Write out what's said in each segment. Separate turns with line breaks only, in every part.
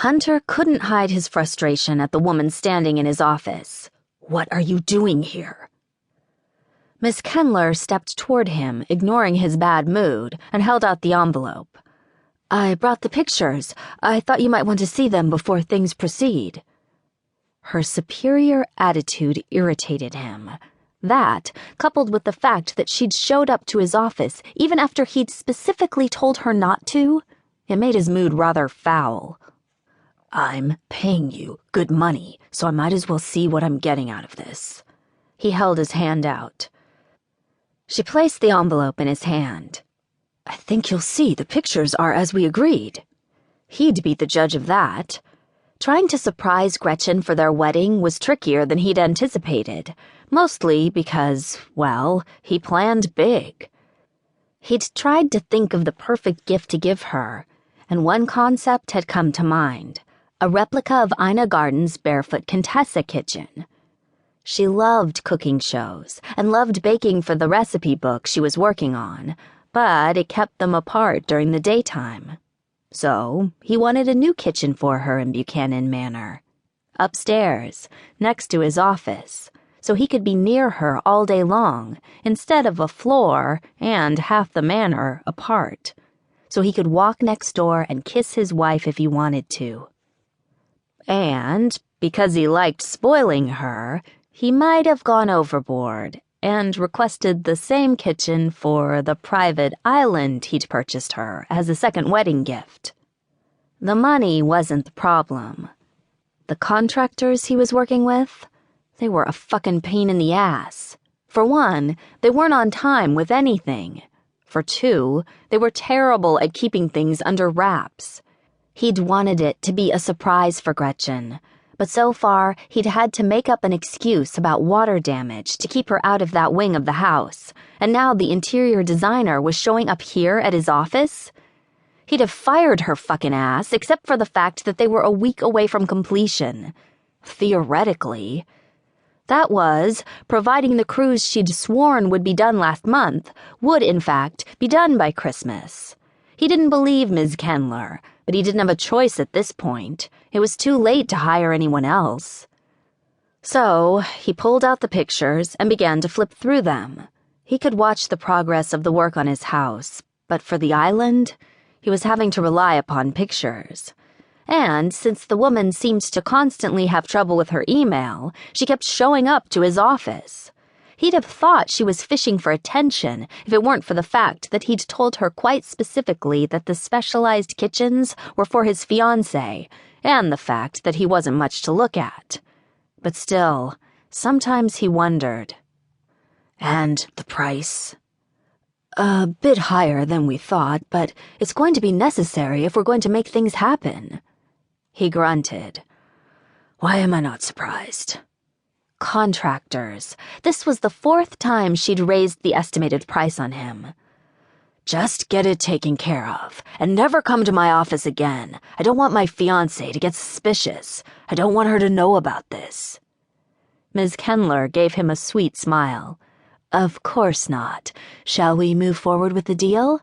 Hunter couldn't hide his frustration at the woman standing in his office. "What are you doing here?" Miss Kendler stepped toward him, ignoring his bad mood, and held out the envelope. "I brought the pictures. I thought you might want to see them before things proceed." Her superior attitude irritated him. That, coupled with the fact that she'd showed up to his office even after he'd specifically told her not to, it made his mood rather foul. "I'm paying you good money, so I might as well see what I'm getting out of this." He held his hand out. She placed the envelope in his hand. "I think you'll see the pictures are as we agreed." He'd be the judge of that. Trying to surprise Gretchen for their wedding was trickier than he'd anticipated, mostly because, well, he planned big. He'd tried to think of the perfect gift to give her, and one concept had come to mind: a replica of Ina Garten's Barefoot Contessa kitchen. She loved cooking shows and loved baking for the recipe book she was working on, but it kept them apart during the daytime. So he wanted a new kitchen for her in Buchanan Manor, upstairs, next to his office, so he could be near her all day long, instead of a floor and half the manor apart, so he could walk next door and kiss his wife if he wanted to. And, because he liked spoiling her, he might have gone overboard and requested the same kitchen for the private island he'd purchased her as a second wedding gift. The money wasn't the problem. The contractors he was working with, they were a fucking pain in the ass. For one, they weren't on time with anything. For two, they were terrible at keeping things under wraps. He'd wanted it to be a surprise for Gretchen, but so far he'd had to make up an excuse about water damage to keep her out of that wing of the house, and now the interior designer was showing up here at his office? He'd have fired her fucking ass, except for the fact that they were a week away from completion. Theoretically. That was, providing the cruise she'd sworn would be done last month would, in fact, be done by Christmas. He didn't believe Ms. Kendler, but he didn't have a choice at this point. It was too late to hire anyone else. So he pulled out the pictures and began to flip through them. He could watch the progress of the work on his house, but for the island, he was having to rely upon pictures. And since the woman seemed to constantly have trouble with her email, she kept showing up to his office. He'd have thought she was fishing for attention if it weren't for the fact that he'd told her quite specifically that the specialized kitchens were for his fiancé, and the fact that he wasn't much to look at. But still, sometimes he wondered. "And the price?" "A bit higher than we thought, but it's going to be necessary if we're going to make things happen." He grunted. "Why am I not surprised?" Contractors. This was the 4th time she'd raised the estimated price on him. "Just get it taken care of, and never come to my office again. I don't want my fiancé to get suspicious. I don't want her to know about this." Ms. Kendler gave him a sweet smile. "Of course not. Shall we move forward with the deal?"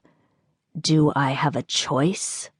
"Do I have a choice?"